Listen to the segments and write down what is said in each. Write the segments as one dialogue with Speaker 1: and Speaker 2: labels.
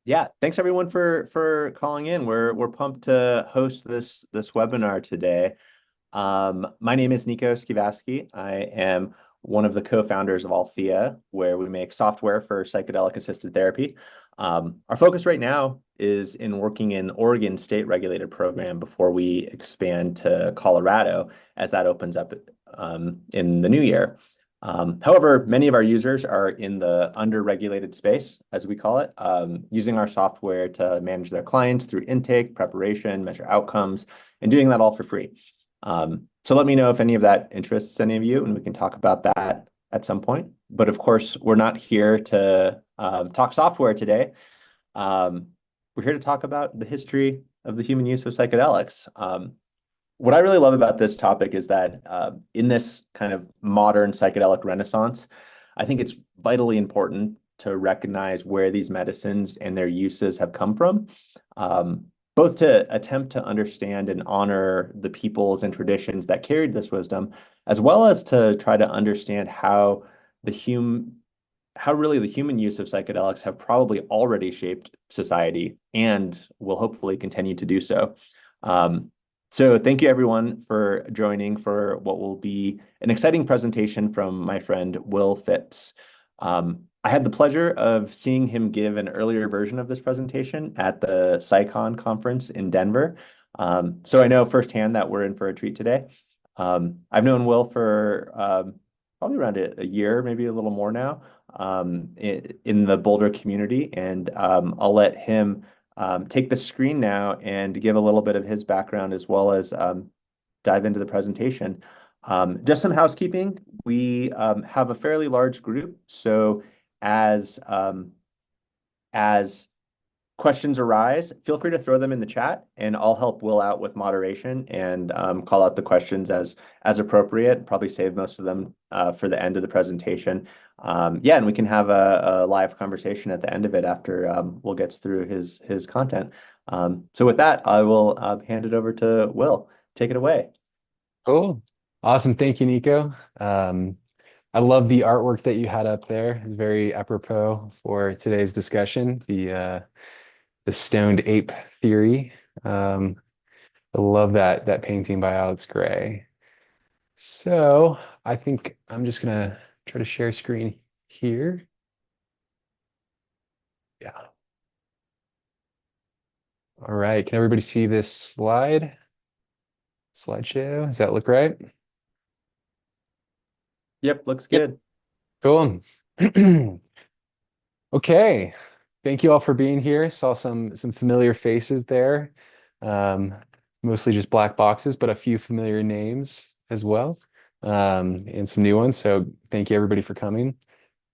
Speaker 1: Yeah, thanks everyone for calling in. We're pumped to host this webinar today. My name is Nico Skivaski. I am one of the co-founders of Althea, where we make software for psychedelic assisted therapy. Our focus right now is in working in Oregon state regulated program before we expand to Colorado as that opens up in the new year. However, many of our users are in the under-regulated space, as we call it, using our software to manage their clients through intake, preparation, measure outcomes, and doing that all for free. So let me know if any of that interests any of you, and we can talk about that at some point. But of course, we're not here to talk software today. Um, we're here to talk about the history of the human use of psychedelics. What I really love about this topic is that in this kind of modern psychedelic renaissance, I think it's vitally important to recognize where these medicines and their uses have come from, um, both to attempt to understand and honor the peoples and traditions that carried this wisdom, as well as to try to understand how how really the human use of psychedelics have probably already shaped society and will hopefully continue to do so. Um, so thank you everyone for joining for what will be an exciting presentation from my friend Will Phipps. I had the pleasure of seeing him give an earlier version of this presentation at the PsyCon conference in Denver. So I know firsthand that we're in for a treat today. I've known Will for probably around a year, maybe a little more now, in the Boulder community, and I'll let him take the screen now and give a little bit of his background as well as dive into the presentation. Just some housekeeping. We have a fairly large group, so as as questions arise, feel free to throw them in the chat, and I'll help Will out with moderation and call out the questions as appropriate. Probably save most of them for the end of the presentation. Yeah, and we can have a live conversation at the end of it after Will gets through his content. So with that, I will hand it over to Will. Take it away.
Speaker 2: Cool. Awesome. Thank you, Nico. I love the artwork that you had up there. It's very apropos for today's discussion, the stoned ape theory. Um, I love that painting by Alex Gray. So I think I'm just gonna try to share screen here. Yeah. All right. Can everybody see this slideshow? Does that look right?
Speaker 1: Yep, looks
Speaker 2: Yep.
Speaker 1: good.
Speaker 2: Cool. Okay. Thank you all for being here. Saw some familiar faces there. Um, Mostly just black boxes, but a few familiar names as well. And some new ones. So thank you everybody for coming.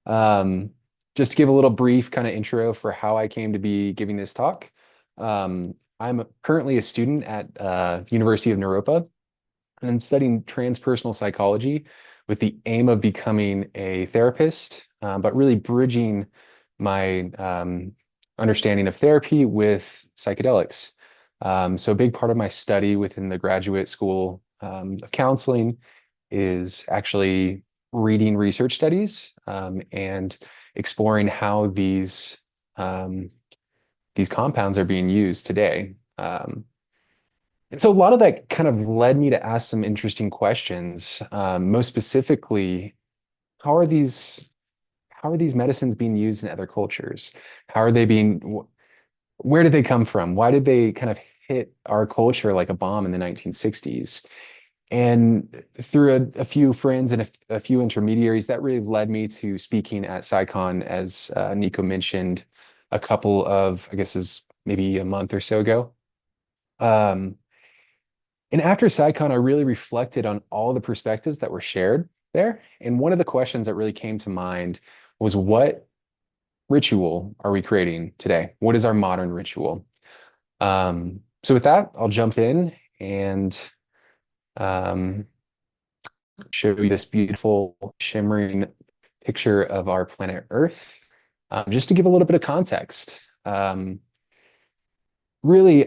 Speaker 2: Um, just to give a little brief kind of intro for how I came to be giving this talk. I'm currently a student at University of Naropa, and I'm studying transpersonal psychology with the aim of becoming a therapist, but really bridging my understanding of therapy with psychedelics. So a big part of my study within the graduate school of counseling is actually reading research studies and exploring how um, these compounds are being used today. And so a lot of that kind of led me to ask some interesting questions. Most specifically, how are these how are these medicines being used in other cultures? How are they being, where did they come from? Why did they kind of hit our culture like a bomb in the 1960s? And through a few friends and a few intermediaries, that really led me to speaking at PsyCon, as Nico mentioned, a couple of, I guess, is maybe a month or so ago. Um, and after PsyCon, I really reflected on all the perspectives that were shared there. And one of the questions that really came to mind was, what ritual are we creating today? What is our modern ritual? So with that, I'll jump in and um, show you this beautiful shimmering picture of our planet Earth. Just to give a little bit of context. Really,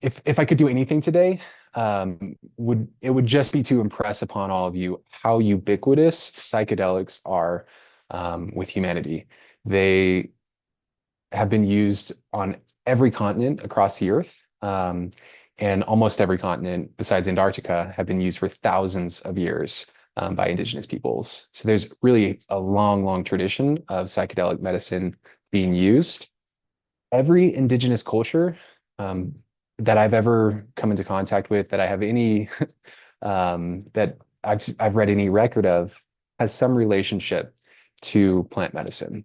Speaker 2: if I could do anything today, would just be to impress upon all of you how ubiquitous psychedelics are with humanity. They have been used on every continent across the earth. And almost every continent besides Antarctica have been used for thousands of years by indigenous peoples. So there's really a long, long tradition of psychedelic medicine being used. Every indigenous culture um, that I've ever come into contact with, that I have any that I've read any record of, has some relationship to plant medicine.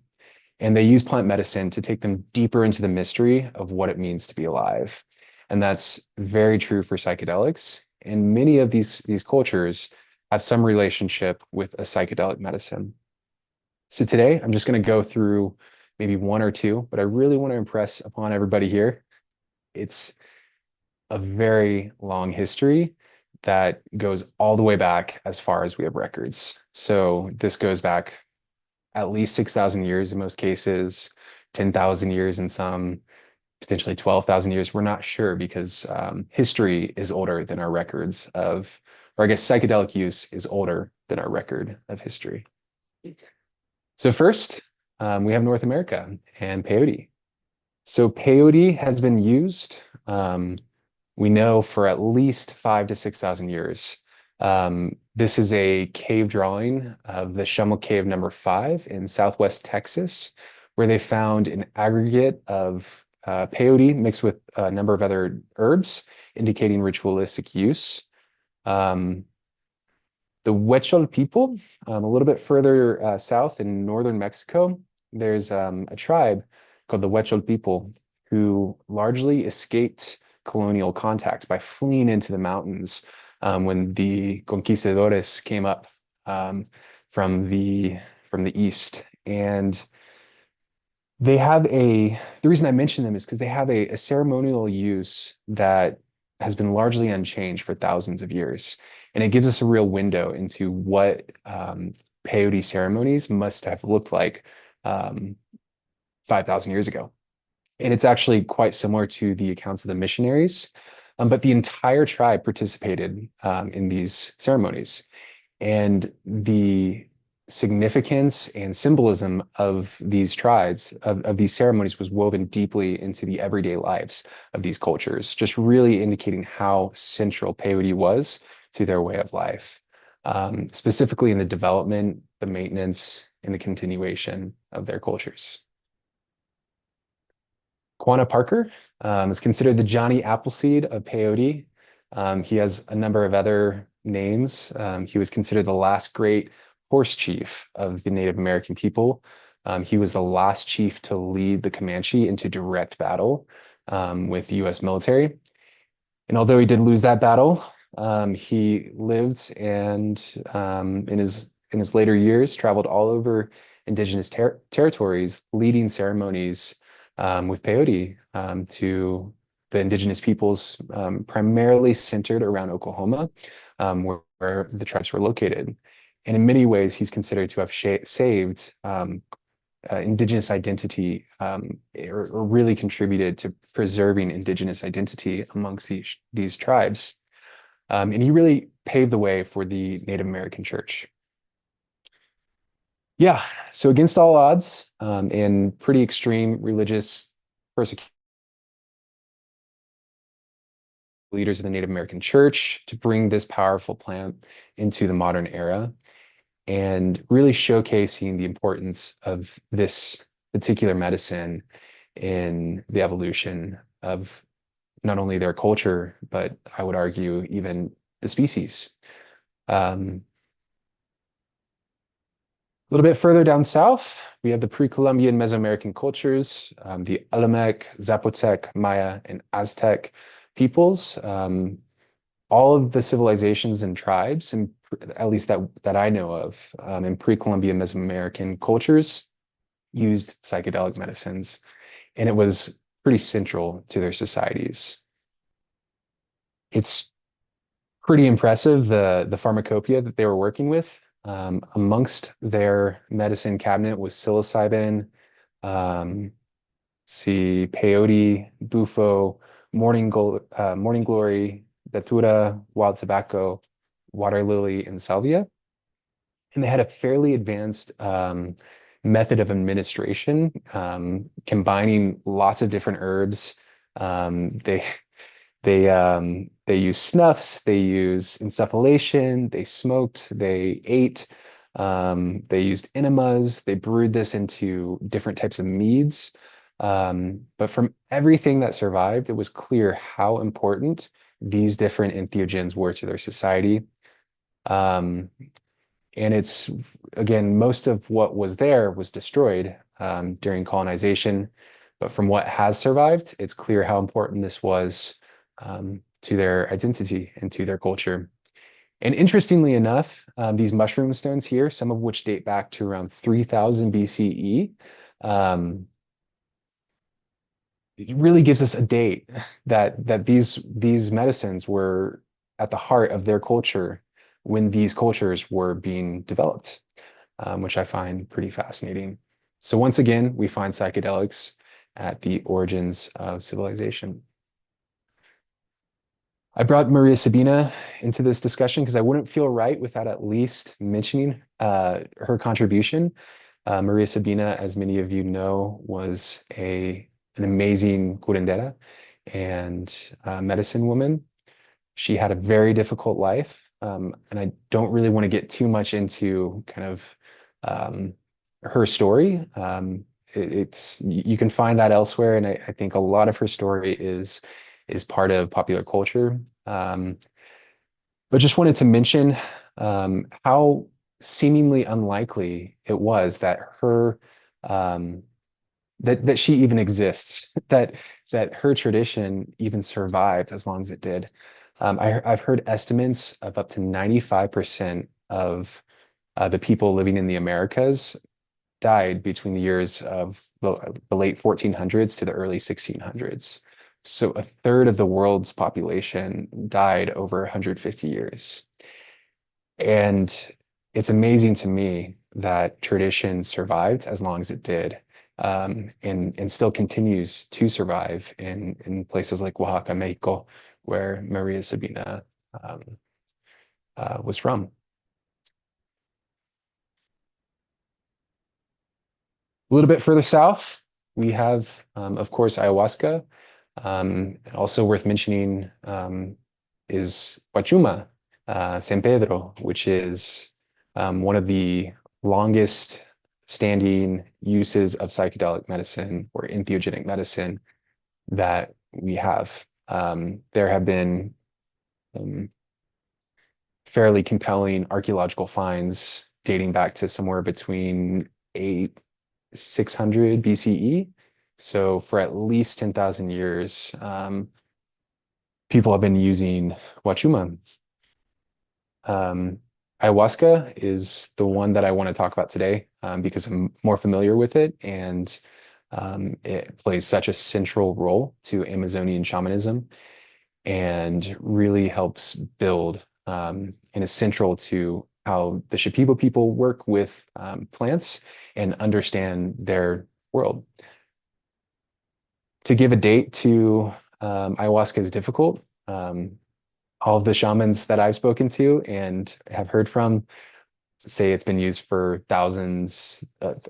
Speaker 2: And they use plant medicine to take them deeper into the mystery of what it means to be alive. And that's very true for psychedelics. And many of these cultures have some relationship with a psychedelic medicine. So today I'm just going to go through maybe one or two, but I really want to impress upon everybody here. It's a very long history that goes all the way back as far as we have records. So this goes back at least 6,000 years in most cases, 10,000 years in some, potentially 12,000 years. We're not sure because history is older than our records of, or I guess psychedelic use is older than our record of history. So first, we have North America and peyote. So peyote has been used, we know, for at least 5 to 6,000 years. This is a cave drawing of the Shumel Cave #5 in Southwest Texas, where they found an aggregate of peyote mixed with a number of other herbs, indicating ritualistic use. Um, the Huichol people, a little bit further south in northern Mexico, there's a tribe called the Huichol people who largely escaped colonial contact by fleeing into the mountains when the conquistadores came up um, from the east. And they have the reason I mention them is because they have a ceremonial use that has been largely unchanged for thousands of years. And it gives us a real window into what peyote ceremonies must have looked like um, 5,000 years ago. And it's actually quite similar to the accounts of the missionaries. But the entire tribe participated in these ceremonies. And the significance and symbolism of these tribes, of these ceremonies, was woven deeply into the everyday lives of these cultures, just really indicating how central peyote was to their way of life, specifically in the development, the maintenance, and the continuation of their cultures. Quanah Parker is considered the Johnny Appleseed of peyote. He has a number of other names. He was considered the last great horse chief of the Native American people. He was the last chief to lead the Comanche into direct battle with the US military. And although he did lose that battle, he lived and in his later years traveled all over indigenous territories, leading ceremonies with peyote to the indigenous peoples, primarily centered around Oklahoma, where the tribes were located. And in many ways, he's considered to have saved indigenous identity or really contributed to preserving indigenous identity amongst these tribes. And he really paved the way for the Native American church. Yeah, so against all odds and pretty extreme religious persecution, leaders of the Native American church to bring this powerful plant into the modern era and really showcasing the importance of this particular medicine in the evolution of not only their culture, but I would argue even the species. A little bit further down south, we have the pre-Columbian Mesoamerican cultures, the Olmec, Zapotec, Maya, and Aztec peoples. All of the civilizations and tribes, and at least that I know of, in pre-Columbian Mesoamerican cultures, used psychedelic medicines, and it was pretty central to their societies. It's pretty impressive the pharmacopoeia that they were working with. Amongst their medicine cabinet was psilocybin, see peyote, bufo, morning glory, datura, wild tobacco, water lily, and salvia. And they had a fairly advanced method of administration, combining lots of different herbs. They they use snuffs, they use insufflation, they smoked, they ate, they used enemas, they brewed this into different types of meads. But from everything that survived, it was clear how important these different entheogens were to their society. Um, and it's, again, most of what was there was destroyed during colonization. But from what has survived, it's clear how important this was to their identity and to their culture. And interestingly enough, these mushroom stones here, some of which date back to around 3000 BCE, um, it really gives us a date that these medicines were at the heart of their culture when these cultures were being developed, which I find pretty fascinating. So once again, we find psychedelics at the origins of civilization. I brought Maria Sabina into this discussion because I wouldn't feel right without at least mentioning her contribution. Maria Sabina, as many of you know, was an amazing curandera and medicine woman. She had a very difficult life, and I don't really want to get too much into kind of her story. It's you can find that elsewhere, and I think a lot of her story is part of popular culture. But just wanted to mention how seemingly unlikely it was that her that she even exists, that her tradition even survived as long as it did. I've heard estimates of up to 95% of the people living in the Americas died between the years of the late 1400s to the early 1600s. So a third of the world's population died over 150 years. And it's amazing to me that tradition survived as long as it did, and still continues to survive in places like Oaxaca, Mexico, where Maria Sabina um, was from. A little bit further south, we have, of course, ayahuasca. Also worth mentioning is Huachuma, San Pedro, which is one of the longest standing uses of psychedelic medicine or entheogenic medicine that we have. There have been um, fairly compelling archaeological finds dating back to somewhere between 600 BCE. So for at least 10,000 years, people have been using Huachuma. Ayahuasca is the one that I want to talk about today because I'm more familiar with it, and it plays such a central role to Amazonian shamanism and really helps build and is central to how the Shipibo people work with plants and understand their world. To give a date to ayahuasca is difficult. All of the shamans that I've spoken to and have heard from say it's been used for thousands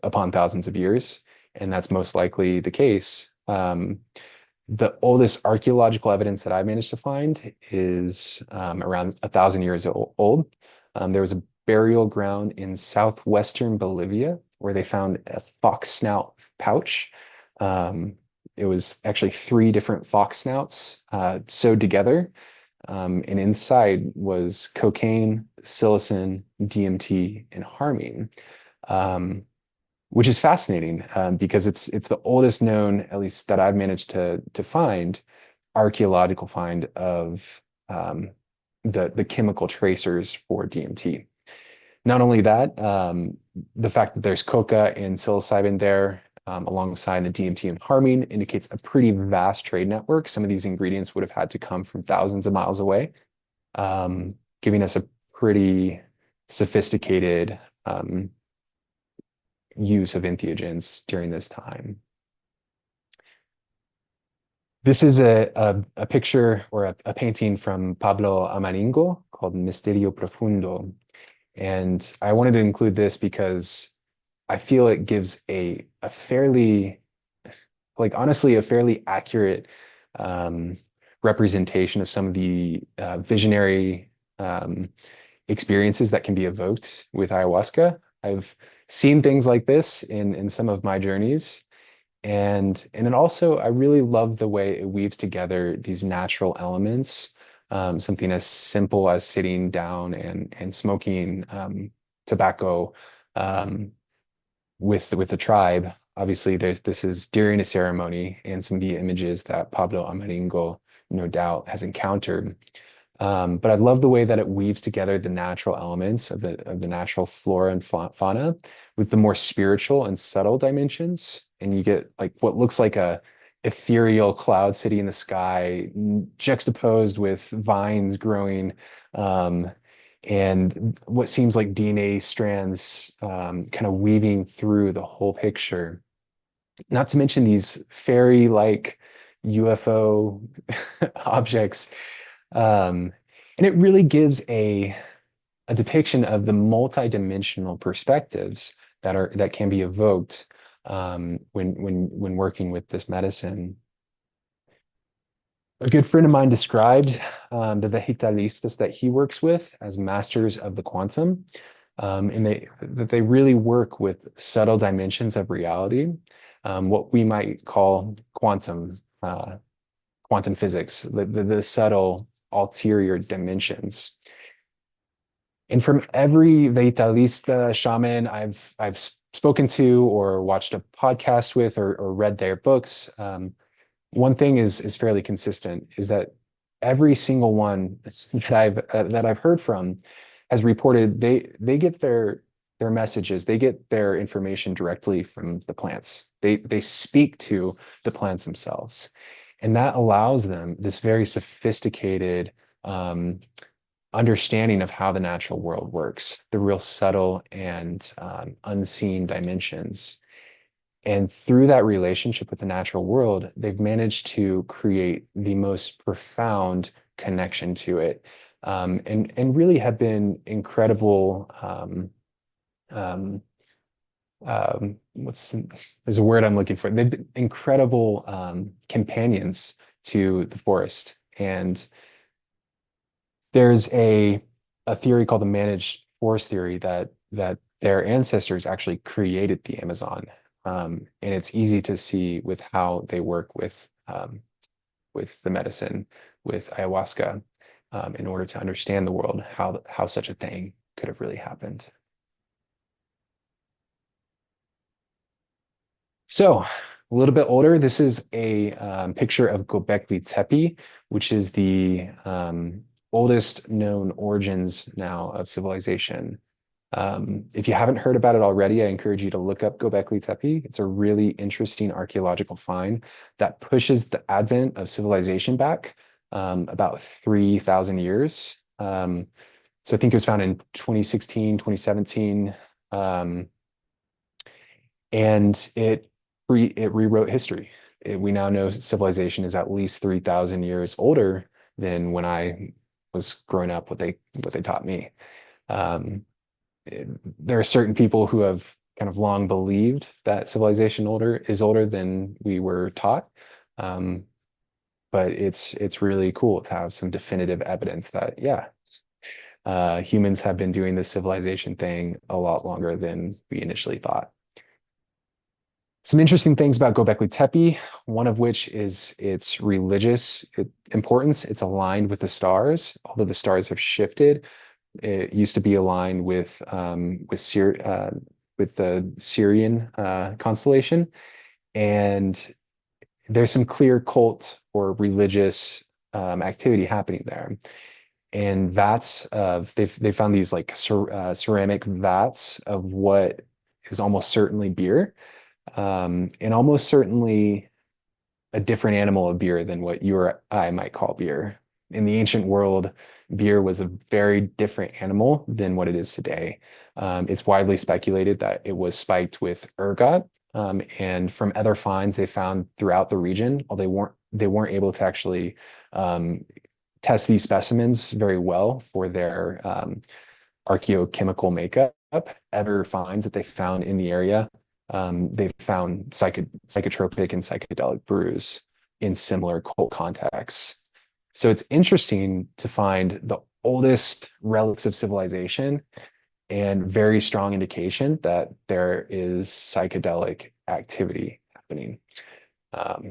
Speaker 2: upon thousands of years, and that's most likely the case. The oldest archaeological evidence that I managed to find is around 1,000 years old. There was a burial ground in southwestern Bolivia where they found a fox snout pouch. It was actually three different fox snouts sewed together. And inside was cocaine, psilocin, DMT, and harmine, which is fascinating because it's the oldest known, at least that I've managed to find, archaeological find of the chemical tracers for DMT. Not only that, the fact that there's coca and psilocybin there alongside the DMT and harmine indicates a pretty vast trade network. Some of these ingredients would have had to come from thousands of miles away, giving us a pretty sophisticated use of entheogens during this time. This is a picture or a painting from Pablo Amaringo called Misterio Profundo. And I wanted to include this because I feel it gives a fairly, like honestly, a fairly accurate um, representation of some of the visionary um, experiences that can be evoked with ayahuasca. I've seen things like this in some of my journeys, and then also I really love the way it weaves together these natural elements, something as simple as sitting down and smoking tobacco um, with the tribe. Obviously, this is during a ceremony, and some of the images that Pablo Amaringo no doubt has encountered. But I love the way that it weaves together the natural elements of the natural flora and fauna with the more spiritual and subtle dimensions, and you get like what looks like a ethereal cloud city in the sky, juxtaposed with vines growing, um, and what seems like DNA strands kind of weaving through the whole picture. Not to mention these fairy-like UFO objects, um, and it really gives a depiction of the multidimensional perspectives that can be evoked when working with this medicine. A good friend of mine described the vegetalistas that he works with as masters of the quantum, and they really work with subtle dimensions of reality, what we might call quantum physics, the subtle ulterior dimensions. And from every vegetalista shaman I've spoken to or watched a podcast with or read their books, one thing is fairly consistent is that every single one that I've heard from has reported they get their messages, they get their information directly from the plants. They speak to the plants themselves, and that allows them this very sophisticated understanding of how the natural world works, the real subtle and unseen dimensions. And through that relationship with the natural world, they've managed to create the most profound connection to it, and really have been incredible. Um, what's there's a word I'm looking for. They've been incredible companions to the forest, and there's a theory called the managed forest theory that their ancestors actually created the Amazon. And it's easy to see with how they work with the medicine, with ayahuasca, in order to understand the world, how such a thing could have really happened. So, a little bit older, this is a picture of Göbekli Tepe, which is the oldest known origins now of civilization. If you haven't heard about it already, I encourage you to look up Göbekli Tepe. It's a really interesting archaeological find that pushes the advent of civilization back about 3,000 years. So I think it was found in 2016, 2017. And it rewrote history. We now know civilization is at least 3,000 years older than when I was growing up, what they taught me. Um, there are certain people who have kind of long believed that civilization is older than we were taught. Um, but it's really cool to have some definitive evidence that, yeah, humans have been doing this civilization thing a lot longer than we initially thought. Some interesting things about Göbekli Tepe, one of which is its religious importance. It's aligned with the stars, although the stars have shifted. It used to be aligned with the Syrian constellation, and there's some clear cult or religious activity happening there. And they found these like ceramic vats of what is almost certainly beer, and almost certainly a different animal of beer than what you or I might call beer. In the ancient world, beer was a very different animal than what it is today. It's widely speculated that it was spiked with ergot, and from other finds they found throughout the region, although they weren't able to actually test these specimens very well for their archaeochemical makeup. ever finds that they found in the area, they've found psychotropic and psychedelic brews in similar cult contexts. So it's interesting to find the oldest relics of civilization and very strong indication that there is psychedelic activity happening.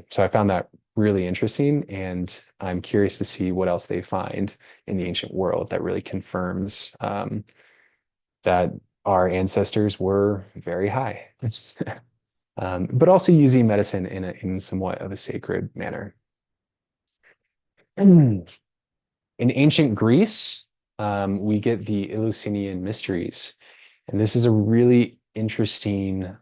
Speaker 2: So I found that really interesting, and I'm curious to see what else they find in the ancient world that really confirms that our ancestors were very high, but also using medicine in somewhat of a sacred manner. In ancient Greece, we get the Eleusinian mysteries, and this is a really interesting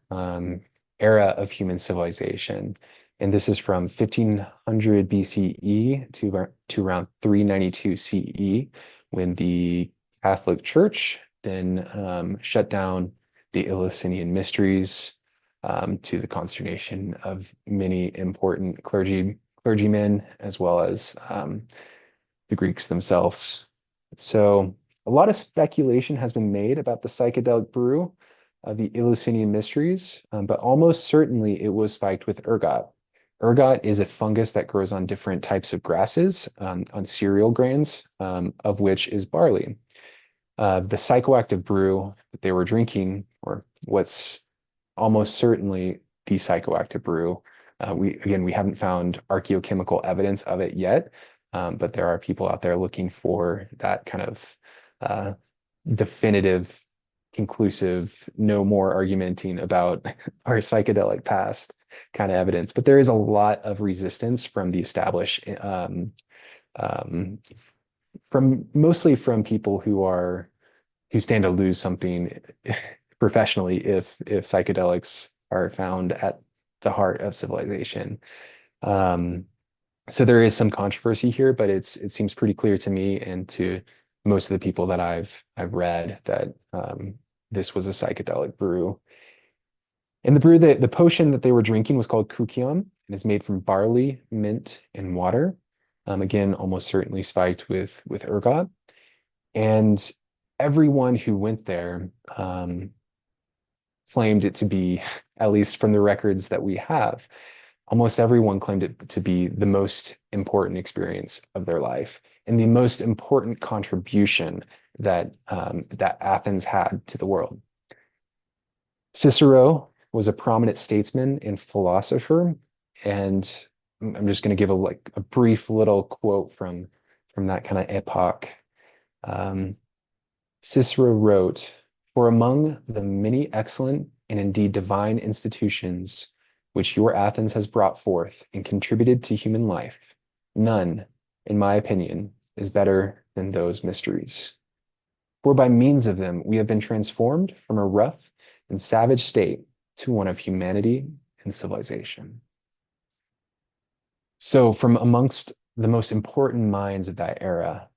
Speaker 2: era of human civilization. And this is from 1500 BCE to around 392 CE, when the Catholic Church then shut down the Eleusinian mysteries, to the consternation of many important clergymen, as well as the Greeks themselves. So a lot of speculation has been made about the psychedelic brew of the Eleusinian mysteries, but almost certainly it was spiked with ergot. Ergot is a fungus that grows on different types of grasses, on cereal grains, of which is barley. The psychoactive brew that they were drinking, or what's almost certainly the psychoactive brew, we haven't found archaeochemical evidence of it yet, but there are people out there looking for that kind of definitive, conclusive, no more argumenting about our psychedelic past kind of evidence. But there is a lot of resistance from the established, um, from mostly from people who stand to lose something professionally if psychedelics are found at the heart of civilization. Um, so there is some controversy here, but it seems pretty clear to me and to most of the people that I've read that this was a psychedelic brew. And the potion that they were drinking was called kukion and is made from barley, mint, and water. Again, almost certainly spiked with ergot. And everyone who went there claimed it to be, at least from the records that we have, almost everyone claimed it to be the most important experience of their life and the most important contribution that Athens had to the world. Cicero was a prominent statesman and philosopher, and I'm just going to give a brief little quote from that kind of epoch. Um, Cicero wrote, "For among the many excellent and indeed divine institutions which your Athens has brought forth and contributed to human life, none, in my opinion, is better than those mysteries. For by means of them we have been transformed from a rough and savage state to one of humanity and civilization." So, from amongst the most important minds of that era,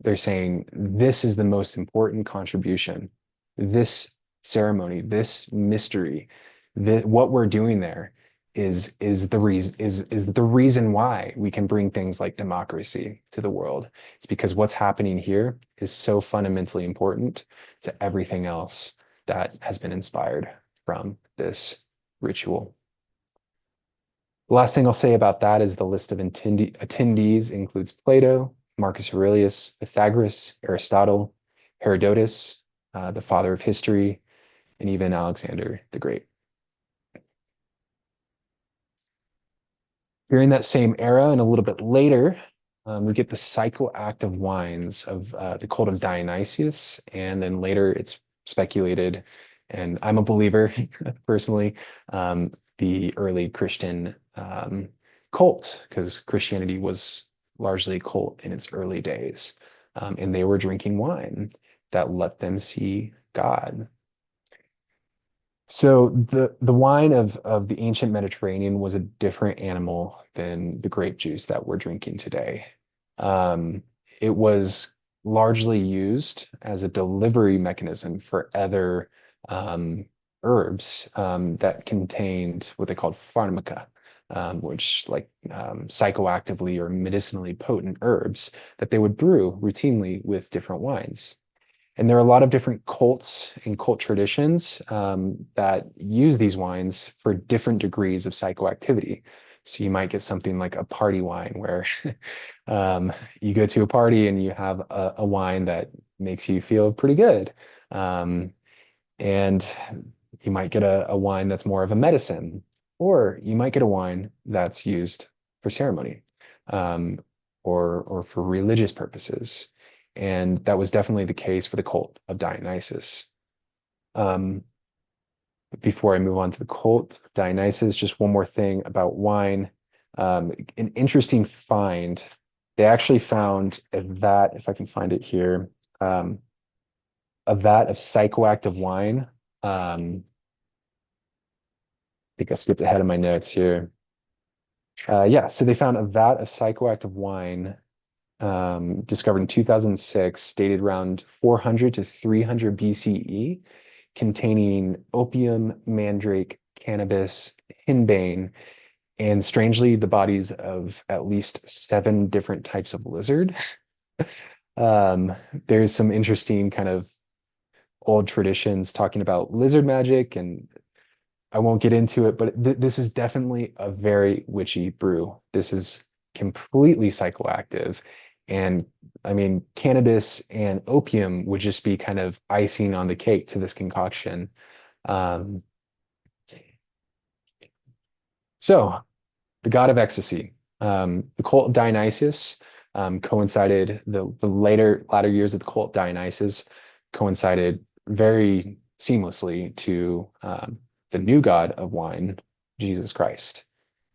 Speaker 2: they're saying this is the most important contribution, this ceremony, this mystery, that what we're doing there is the reason why we can bring things like democracy to the world. It's because what's happening here is so fundamentally important to everything else that has been inspired from this ritual. The last thing I'll say about that is the list of attendees includes Plato, Marcus Aurelius, Pythagoras, Aristotle, Herodotus, the father of history, and even Alexander the Great. During that same era and a little bit later, we get the psychoactive wines of the cult of Dionysius, and then later it's speculated, and I'm a believer personally, the early Christian cult, because Christianity was largely a cult in its early days, and they were drinking wine that let them see God. So the wine of the ancient Mediterranean was a different animal than the grape juice that we're drinking today. It was largely used as a delivery mechanism for other herbs that contained what they called pharmaca, which psychoactively or medicinally potent herbs that they would brew routinely with different wines. And there are a lot of different cults and cult traditions that use these wines for different degrees of psychoactivity. So you might get something like a party wine where you go to a party and you have a wine that makes you feel pretty good. Um, and you might get a wine that's more of a medicine, or you might get a wine that's used for ceremony, um, or for religious purposes. And that was definitely the case for the cult of Dionysus. Um, Before I move on to the cult of Dionysus, just one more thing about wine. An interesting find. They actually found a vat, if I can find it here, um, a vat of psychoactive wine. I think I skipped ahead of my notes here. Yeah, so they found a vat of psychoactive wine discovered in 2006, dated around 400 to 300 BCE, containing opium, mandrake, cannabis, henbane, and strangely, the bodies of at least 7 different types of lizard. Um, there's some interesting kind of old traditions talking about lizard magic, and I won't get into it, but this is definitely a very witchy brew. This is completely psychoactive. And I mean, cannabis and opium would just be kind of icing on the cake to this concoction. Um, so, the god of ecstasy. The cult of Dionysus coincided, the latter years of the cult of Dionysus coincided very seamlessly to the new god of wine, Jesus Christ.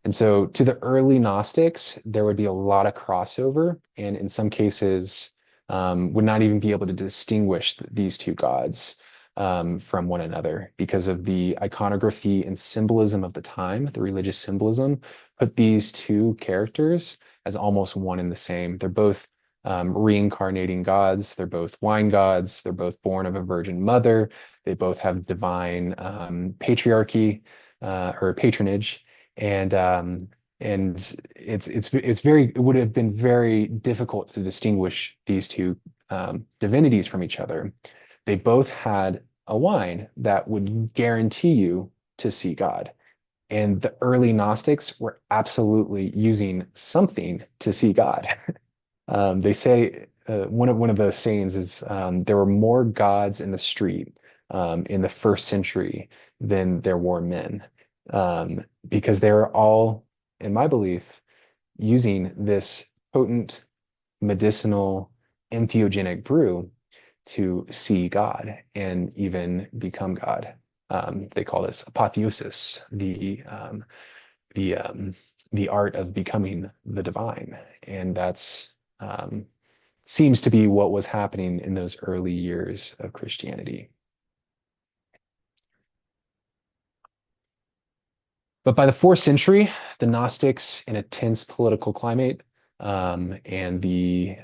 Speaker 2: And so to the early Gnostics, there would be a lot of crossover, and in some cases, would not even be able to distinguish these two gods from one another because of the iconography and symbolism of the time, the religious symbolism, put these two characters as almost one and the same. They're both reincarnating gods. They're both wine gods. They're both born of a virgin mother. They both have divine patriarchy or patronage, and it's very, it would have been very difficult to distinguish these two divinities from each other. They both had a wine that would guarantee you to see God. And the early Gnostics were absolutely using something to see God. They say one of the sayings is there were more gods in the street in the first century than there were men, because they were all, in my belief, using this potent medicinal entheogenic brew to see God and even become God. They call this apotheosis, the the art of becoming the divine, and that's seems to be what was happening in those early years of Christianity. But by the fourth century, the Gnostics, in a tense political climate, and the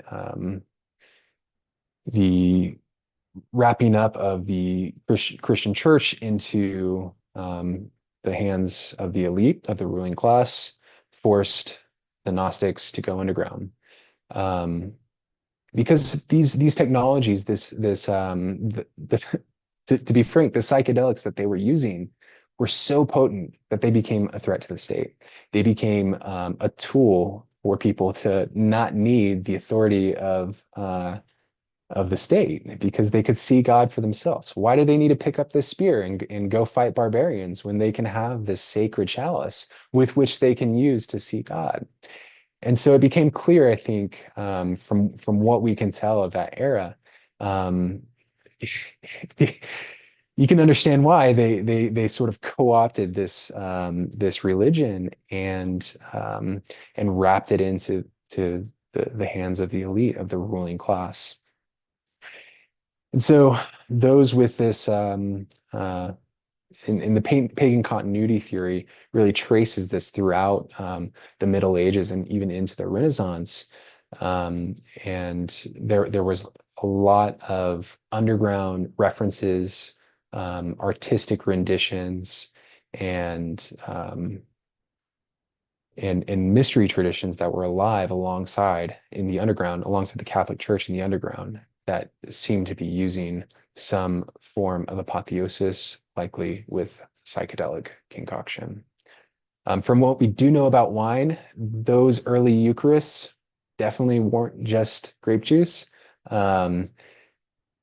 Speaker 2: wrapping up of the Christian church into the hands of the elite, of the ruling class, forced the Gnostics to go underground. Um, because these technologies, to be frank, the psychedelics that they were using were so potent that they became a threat to the state. They became a tool for people to not need the authority of the state because they could see God for themselves. Why do they need to pick up this spear and go fight barbarians when they can have this sacred chalice with which they can use to see God? And so it became clear, I think, from what we can tell of that era, um, you can understand why they sort of co-opted this religion and wrapped it into the hands of the elite, of the ruling class. And so those with this in the pagan continuity theory really traces this throughout the Middle Ages and even into the Renaissance. And there was a lot of underground references, artistic renditions, and and mystery traditions that were alive alongside in the underground, alongside the Catholic Church in the underground. that seem to be using some form of apotheosis, likely with psychedelic concoction. From what we do know about wine, those early Eucharists definitely weren't just grape juice. Um,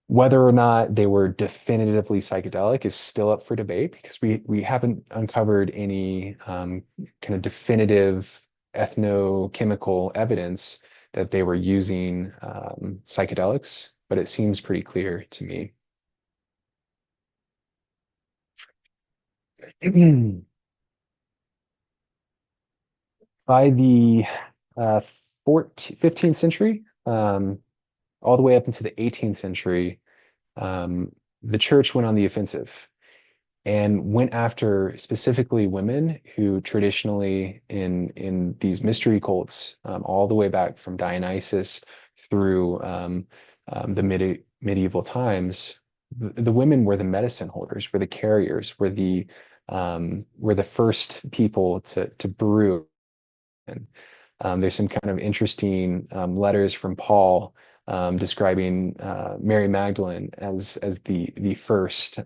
Speaker 2: Whether or not they were definitively psychedelic is still up for debate because we haven't uncovered any kind of definitive ethnochemical evidence that they were using psychedelics, but it seems pretty clear to me. By the 15th century, all the way up into the 18th century, um, the church went on the offensive and went after specifically women who traditionally in these mystery cults, all the way back from Dionysus through the medieval times, the women were the medicine holders, were the carriers, were the first people to brew. And there's some kind of interesting letters from Paul describing Mary Magdalene as the first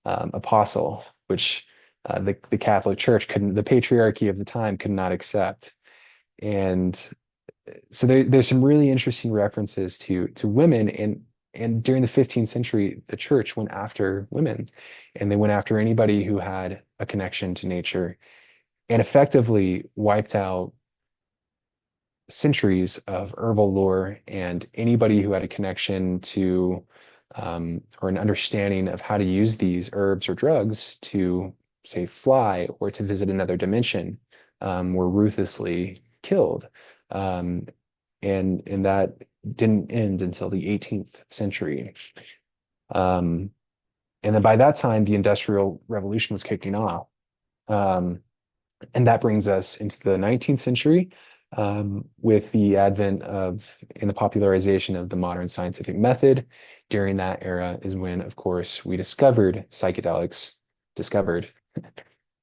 Speaker 2: apostle, which the Catholic Church couldn't, the patriarchy of the time could not accept. And so there's some really interesting references to women, and during the 15th century, the church went after women, and they went after anybody who had a connection to nature, and effectively wiped out centuries of herbal lore and anybody who had a connection to or an understanding of how to use these herbs or drugs to, say, fly or to visit another dimension, were ruthlessly killed. Um, and that didn't end until the 18th century. Um, and then by that time, the Industrial Revolution was kicking off. Um, and that brings us into the 19th century, with the advent of and the popularization of the modern scientific method. During that era is when, of course, we discovered psychedelics, discovered,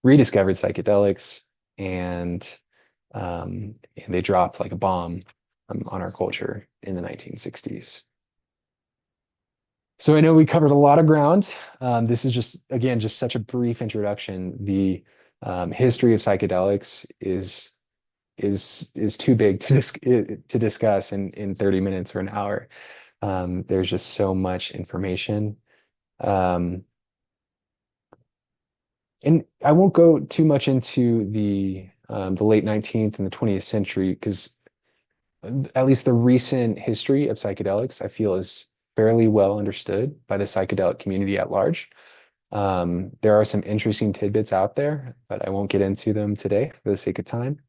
Speaker 2: rediscovered psychedelics, and and they dropped like a bomb on our culture in the 1960s. So I know we covered a lot of ground. This is just, again, just such a brief introduction. The history of psychedelics is too big to discuss in 30 minutes or an hour. There's just so much information. Um, and I won't go too much into the late 19th and the 20th century because at least the recent history of psychedelics, I feel, is fairly well understood by the psychedelic community at large. There are some interesting tidbits out there, but I won't get into them today for the sake of time.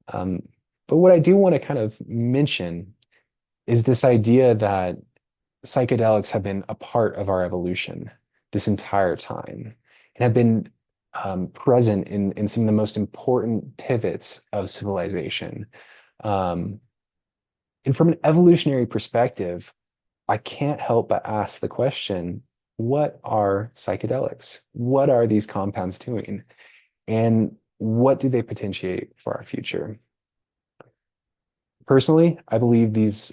Speaker 2: Um, but what I do want to kind of mention is this idea that psychedelics have been a part of our evolution this entire time and have been present in some of the most important pivots of civilization. Um, and from an evolutionary perspective, I can't help but ask the question, what are psychedelics? What are these compounds doing? And what do they potentiate for our future? Personally, I believe these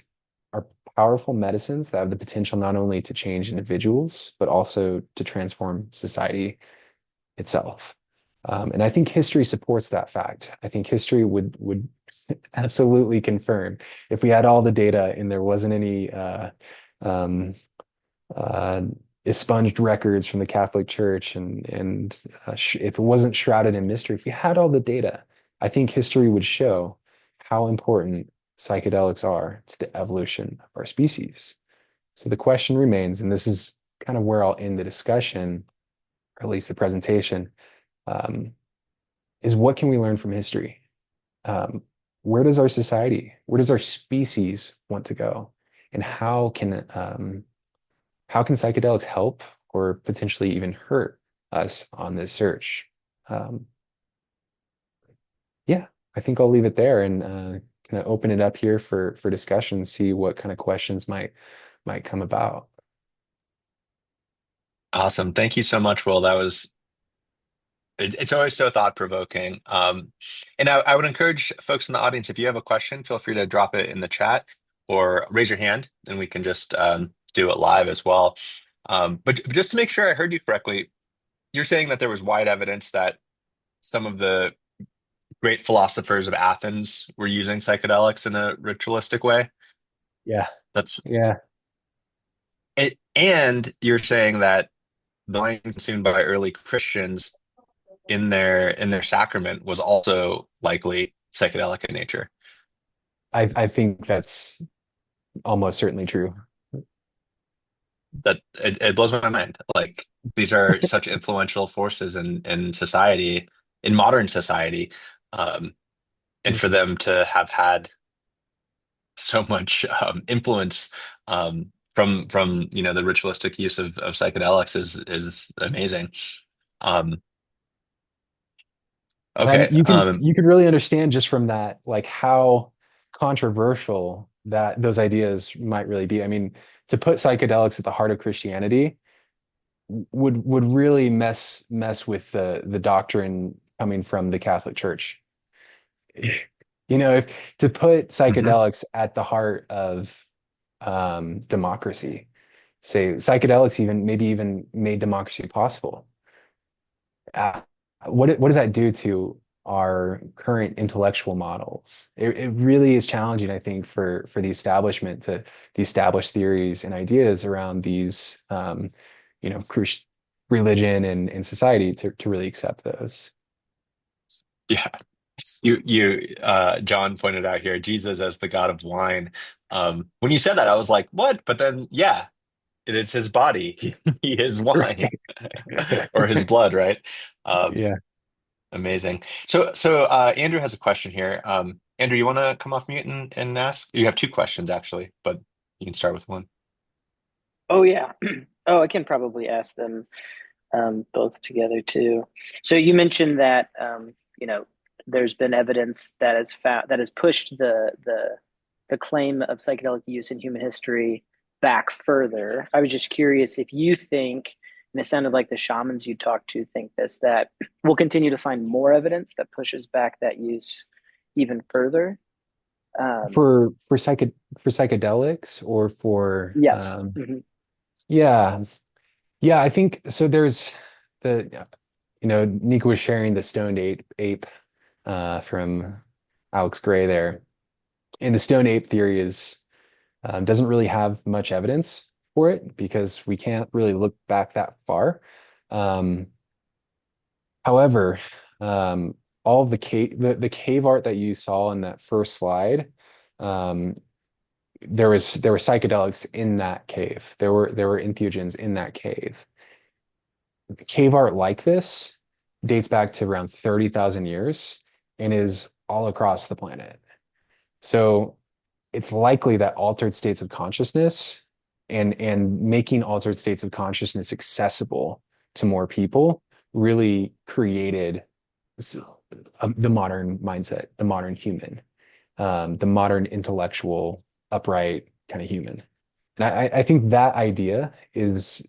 Speaker 2: are powerful medicines that have the potential not only to change individuals, but also to transform society itself. And I think history supports that fact. I think history would absolutely confirm if we had all the data and there wasn't any um, uh, expunged records from the Catholic Church, and if it wasn't shrouded in mystery, if we had all the data, I think history would show how important psychedelics are to the evolution of our species. So the question remains, and this is kind of where I'll end the discussion, or at least the presentation, um, is what can we learn from history? Um, where does our society, where does our species want to go? And how can psychedelics help or potentially even hurt us on this search? Um, yeah, I think I'll leave it there and kind of open it up here for discussion, see what kind of questions might come about.
Speaker 1: Awesome. Thank you so much, Will. It's always so thought-provoking. And I would encourage folks in the audience, if you have a question, feel free to drop it in the chat. or raise your hand and we can just do it live as well. But just to make sure I heard you correctly, you're saying that there was wide evidence that some of the great philosophers of Athens were using psychedelics in a ritualistic way.
Speaker 2: Yeah.
Speaker 1: That's
Speaker 2: Yeah.
Speaker 1: it. And you're saying that the wine consumed by early Christians in their sacrament was also likely psychedelic in nature.
Speaker 2: I think that's almost certainly true.
Speaker 1: That it blows my mind. Like these are such influential forces in society, in modern society, um, and for them to have had so much influence from the ritualistic use of psychedelics is amazing. Um,
Speaker 2: And
Speaker 1: okay,
Speaker 2: you can really understand just from that, like how controversial that those ideas might really be. I mean, to put psychedelics at the heart of Christianity would really mess with the doctrine coming from the Catholic Church. You know, if to put
Speaker 1: mhm.
Speaker 2: psychedelics at the heart of democracy, say psychedelics even maybe even made democracy possible. uh, what does that do to our current intellectual models? It really is challenging, I think, for the establishment to establish theories and ideas around these, religion and society to really accept those.
Speaker 1: Yeah. John pointed out here, Jesus as the God of wine. When you said that, I was like, what? But then, yeah, it is his body. He is wine or his blood, right? Um,
Speaker 2: Yeah.
Speaker 1: Amazing. Andrew has a question here. Andrew, you want to come off mute and ask? You have two questions actually, but you can start with one.
Speaker 3: Oh yeah. Oh, I can probably ask them both together too. So you mentioned that there's been evidence that has found that has pushed the claim of psychedelic use in human history back further. I was just curious if you think, and it sounded like the shamans you talked to think this, that we'll continue to find more evidence that pushes back that use even further. Um,
Speaker 2: For psychedelics or for
Speaker 3: yes. Mhm.
Speaker 2: yeah. Yeah, I think so. There's the, Nico was sharing the stoned ape from Alex Gray there. And the stoned ape theory is doesn't really have much evidence for it because we can't really look back that far. Um, However, all of the cave art that you saw in that first slide, um, there were psychedelics in that cave. There were entheogens in that cave. Cave art like this dates back to around 30,000 years and is all across the planet. So it's likely that altered states of consciousness and making altered states of consciousness accessible to more people really created the modern mindset, the modern human, the modern intellectual, upright kind of human. And I think that idea is,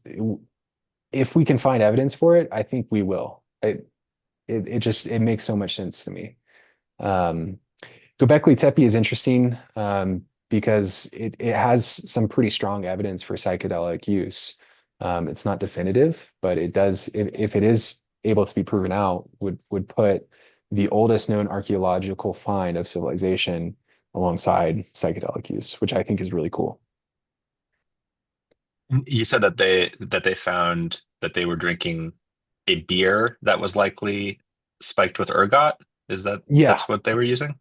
Speaker 2: if we can find evidence for it, I think we will. It makes so much sense to me. Um, Göbekli Tepe is interesting because it has some pretty strong evidence for psychedelic use. It's not definitive, but it does, if it is able to be proven out, would put the oldest known archaeological find of civilization alongside psychedelic use, which I think is really cool.
Speaker 1: You said that they found that they were drinking a beer that was likely spiked with ergot. Is
Speaker 2: Yeah,
Speaker 1: that's what they were using?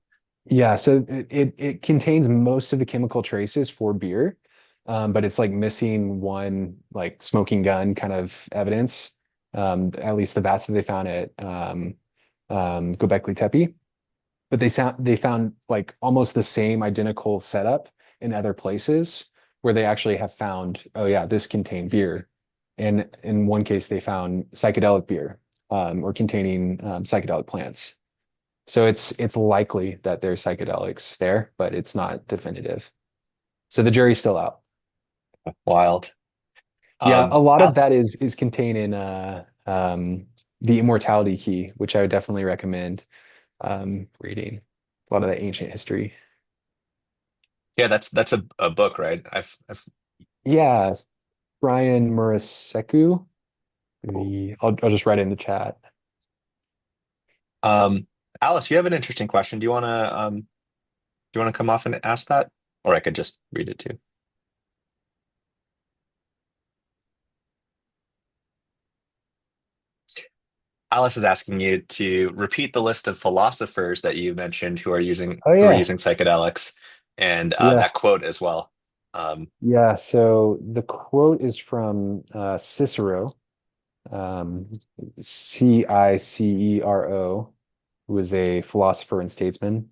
Speaker 2: yeah. So it contains most of the chemical traces for beer, but it's like missing one like smoking gun kind of evidence. At least the vats that they found at Göbekli Tepe. But they found like almost the same identical setup in other places where they actually have found, oh yeah, this contained beer. And in one case, they found psychedelic beer, or containing psychedelic plants. So it's likely that there's psychedelics there, but it's not definitive. So the jury's still out.
Speaker 1: Wild.
Speaker 2: Yeah, a lot of
Speaker 1: Al
Speaker 2: that is contained in the Immortality Key, which I would definitely recommend reading. A lot of the ancient history.
Speaker 1: Yeah, that's a book, right? I've
Speaker 2: Yeah, Brian Muraseku.
Speaker 1: Cool.
Speaker 2: I'll just write it in the chat.
Speaker 1: Um, Alice, you have an interesting question. Do you wanna come off and ask that? Or I could just read it too. Alice is asking you to repeat the list of philosophers that you mentioned
Speaker 2: Oh
Speaker 1: who are
Speaker 2: yeah,
Speaker 1: using psychedelics and
Speaker 2: yeah,
Speaker 1: that quote as well. Um,
Speaker 2: yeah. So the quote is from Cicero, um, Cicero, who was a philosopher and statesman.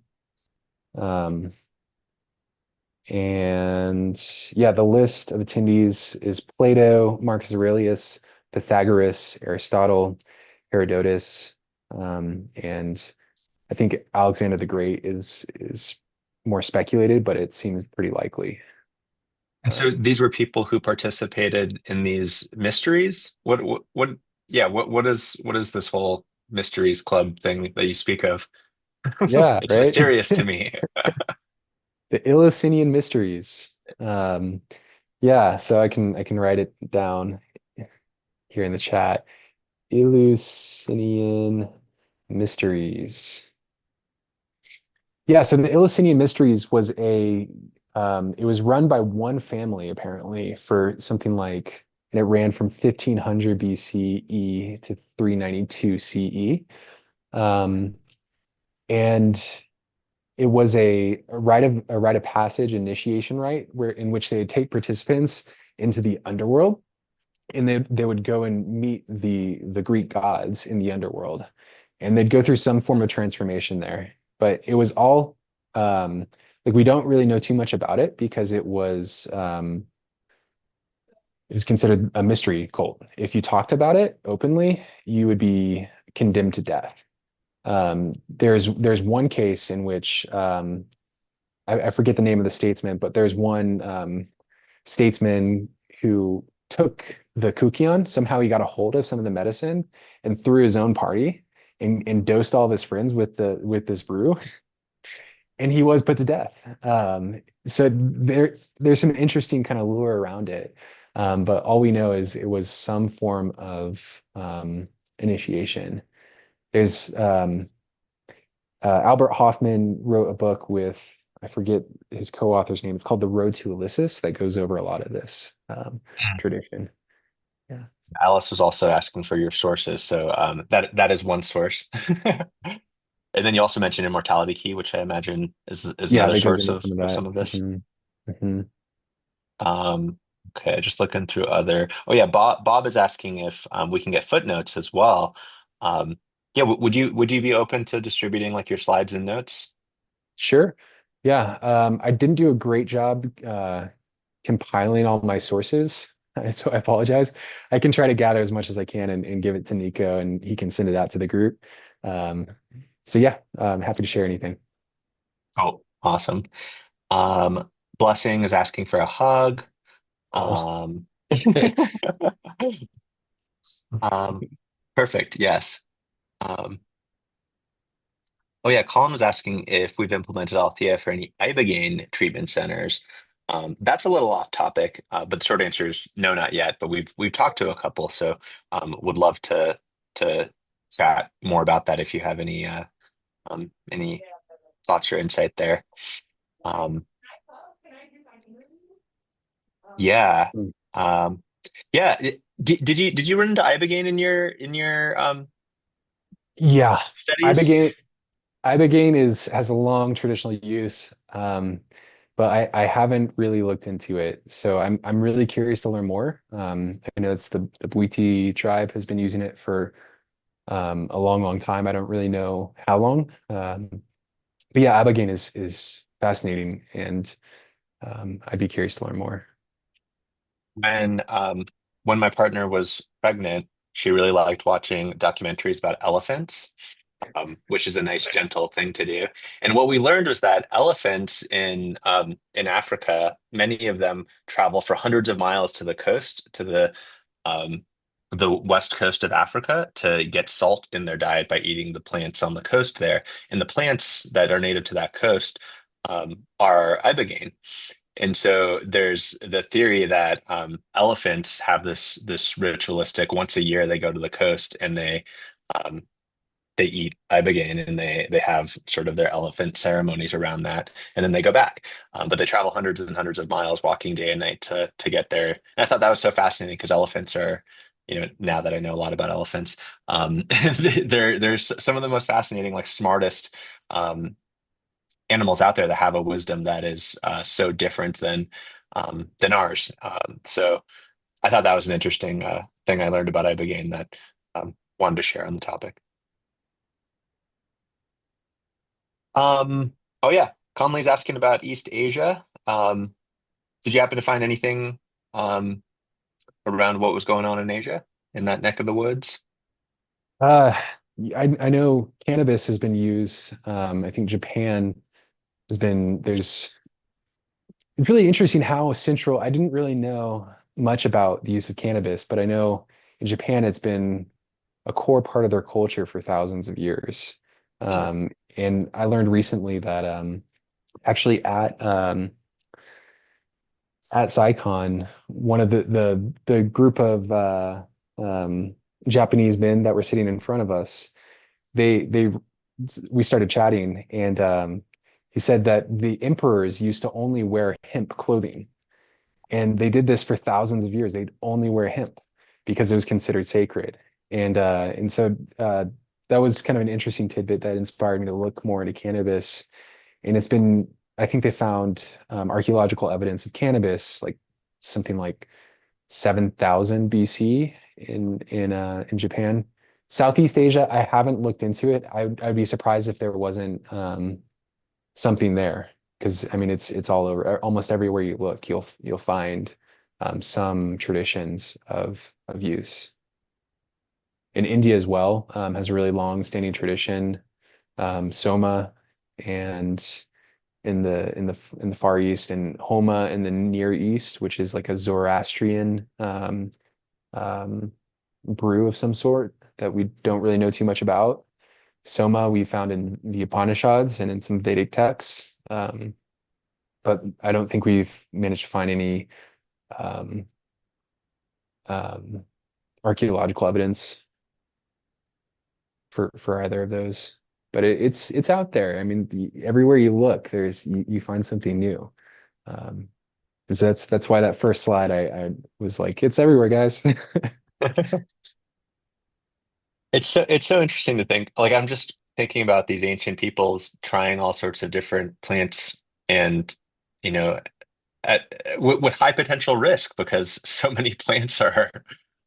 Speaker 2: Um, and yeah, the list of attendees is Plato, Marcus Aurelius, Pythagoras, Aristotle, Herodotus, and I think Alexander the Great is more speculated, but it seems pretty likely.
Speaker 1: and so
Speaker 2: Um,
Speaker 1: these were people who participated in these mysteries. Yeah, what is this whole mysteries club thing that you speak of?
Speaker 2: yeah,
Speaker 1: It's
Speaker 2: right.
Speaker 1: mysterious to me.
Speaker 2: The Eleusinian Mysteries. Yeah, so I can write it down here in the chat. Eleusinian Mysteries. Yeah, so the Eleusinian Mysteries was it was run by one family apparently for something like, and it ran from 1500 BCE to 392 CE. Um, and it was a rite of passage initiation rite where in which they would take participants into the underworld and they would go and meet the Greek gods in the underworld, and they'd go through some form of transformation there. But it was all like we don't really know too much about it because it was considered a mystery cult. If you talked about it openly, you would be condemned to death. There's one case in which I forget the name of the statesman, but there's one statesman who took the kukion. Somehow he got a hold of some of the medicine and threw his own party and dosed all of his friends with this brew, and he was put to death. So there's some interesting kind of lure around it, but all we know is it was some form of initiation. There's Albert Hoffman wrote a book with, I forget his co-author's name. It's called The Road to Ulysses that goes over a lot of this tradition. Yeah.
Speaker 1: Alice was also asking for your sources, so that is one source. And then you also mentioned Immortality Key, which I imagine is
Speaker 2: Yeah,
Speaker 1: another
Speaker 2: that goes
Speaker 1: source
Speaker 2: into some of
Speaker 1: of
Speaker 2: that.
Speaker 1: some of this.
Speaker 2: Hmm.
Speaker 1: Um, okay, just looking through other. Oh yeah, Bob is asking if we can get footnotes as well. Yeah, would you be open to distributing like your slides and notes?
Speaker 2: Sure. Yeah. I didn't do a great job compiling all my sources, so I apologize. I can try to gather as much as I can and give it to Nico, and he can send it out to the group. Um, so yeah, I'm happy to share anything.
Speaker 1: Oh, awesome. Blessing is asking for a hug.
Speaker 2: Oh,
Speaker 1: Um, um, perfect. Yes. Um, oh yeah, Colin was asking if we've implemented Althea for any ibogaine treatment centers. That's a little off topic, but the short answer is no, not yet. But we've talked to a couple, so would love to chat more about that if you have any thoughts or insight there. Um, yeah,
Speaker 2: Mm.
Speaker 1: um, yeah. Did you run into ibogaine in your
Speaker 2: Yeah.
Speaker 1: studies?
Speaker 2: Ibogaine Ibogaine has a long traditional use, but I haven't really looked into it. So I'm really curious to learn more. I know it's the Bwiti tribe has been using it for a long, long time. I don't really know how long. But yeah, Ibogaine is fascinating, and I'd be curious to learn more.
Speaker 1: When when my partner was pregnant, she really liked watching documentaries about elephants, which is a nice, gentle thing to do. And what we learned was that elephants in Africa, many of them travel for hundreds of miles to the coast, to um, the west coast of Africa, to get salt in their diet by eating the plants on the coast there. And the plants that are native to that coast are ibogaine. And so there's the theory that elephants have this ritualistic once a year they go to the coast and um, they eat ibogaine and they have sort of their elephant ceremonies around that, and then they go back. But they travel hundreds and hundreds of miles walking day and night to get there. And I thought that was so fascinating because elephants are, now that I know a lot about elephants, there's some of the most fascinating, like smartest animals out there that have a wisdom that is so different than ours. So I thought that was an interesting thing I learned about ibogaine that wanted to share on the topic. Um, oh yeah, Conley's asking about East Asia. Did you happen to find anything um, around what was going on in Asia in that neck of the woods?
Speaker 2: Uh, I know cannabis has been used. I think Japan has been, it's really interesting how central, I didn't really know much about the use of cannabis, but I know in Japan it's been a core part of their culture for thousands of years.
Speaker 1: Hmm.
Speaker 2: And I learned recently that actually at PsyCon, one of the group of um, Japanese men that were sitting in front of us, they we started chatting, and he said that the emperors used to only wear hemp clothing, and they did this for thousands of years. They'd only wear hemp because it was considered sacred, and so that was kind of an interesting tidbit that inspired me to look more into cannabis. And it's been, I think they found archaeological evidence of cannabis like something like 7,000 BC in Japan. Southeast Asia, I haven't looked into it. I'd be surprised if there wasn't something there, because I mean it's all over. Almost everywhere you look, you'll find some traditions of use. In India as well, has a really long standing tradition. Soma, and in the Far East, and Homa in the Near East, which is like a Zoroastrian um, brew of some sort that we don't really know too much about. Soma we found in the Upanishads and in some Vedic texts, but I don't think we've managed to find any um, um, archaeological evidence for either of those. But it's out there. I mean, everywhere you look, you find something new. Um, 'Cause that's why that first slide I was like, it's everywhere, guys.
Speaker 1: It's so interesting to think. Like I'm just thinking about these ancient peoples trying all sorts of different plants and you know with high potential risk because so many plants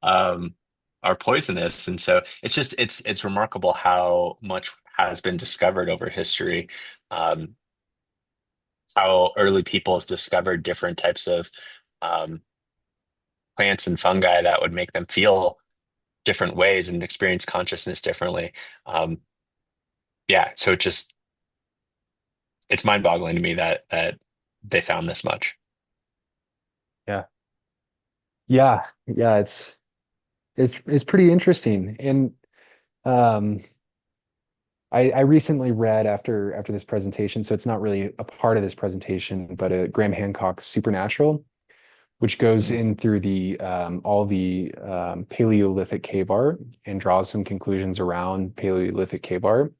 Speaker 1: um, are poisonous, and so it's remarkable how much has been discovered over history. Um, how early peoples discovered different types of um, plants and fungi that would make them feel different ways and experience consciousness differently. Um, yeah, so it's mind-boggling to me that they found this much.
Speaker 2: Yeah. Yeah, it's pretty interesting. And um I recently read after this presentation, so it's not really a part of this presentation, but Graham Hancock's Supernatural, which goes
Speaker 1: Mhm.
Speaker 2: in through the all the Paleolithic cave art and draws some conclusions around Paleolithic cave art,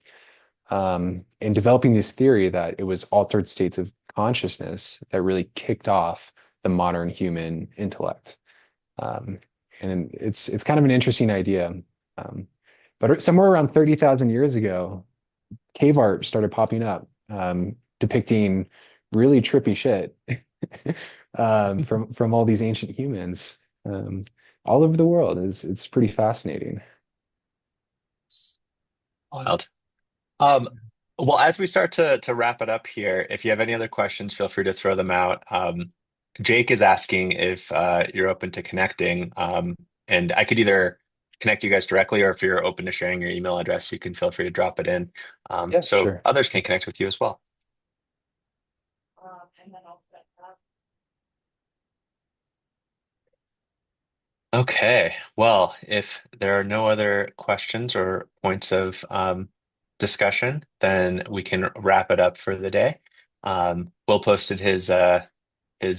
Speaker 2: and developing this theory that it was altered states of consciousness that really kicked off the modern human intellect. Um, and it's kind of an interesting idea. Um, but somewhere around 30,000 years ago, cave art started popping up, depicting really trippy shit from all these ancient humans all over the world. It's pretty fascinating.
Speaker 1: Wild. Um, well, as we start to wrap it up here, if you have any other questions, feel free to throw them out. Jake is asking if you're open to connecting, and I could either connect you guys directly, or if you're open to sharing your email address, you can feel free to drop it in,
Speaker 2: Yeah,
Speaker 1: so
Speaker 2: sure.
Speaker 1: others can connect with you as well. Okay. Well, if there are no other questions or points of discussion, then we can wrap it up for the day. Will posted his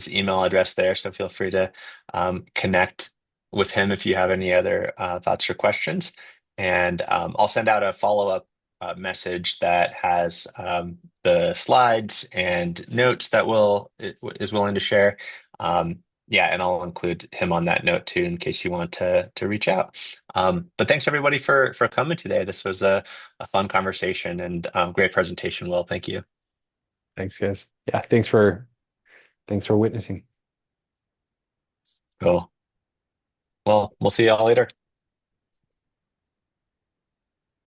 Speaker 1: email address there, so feel free to connect with him if you have any other thoughts or questions. And I'll send out a follow-up message that has the slides and notes that Will is willing to share. Yeah, and I'll include him on that note too, in case you want to reach out. But thanks everybody for coming today. This was a fun conversation and great presentation, Will. Thank you.
Speaker 2: Thanks, guys. Yeah, thanks for witnessing.
Speaker 1: Cool. Well, we'll see y'all later.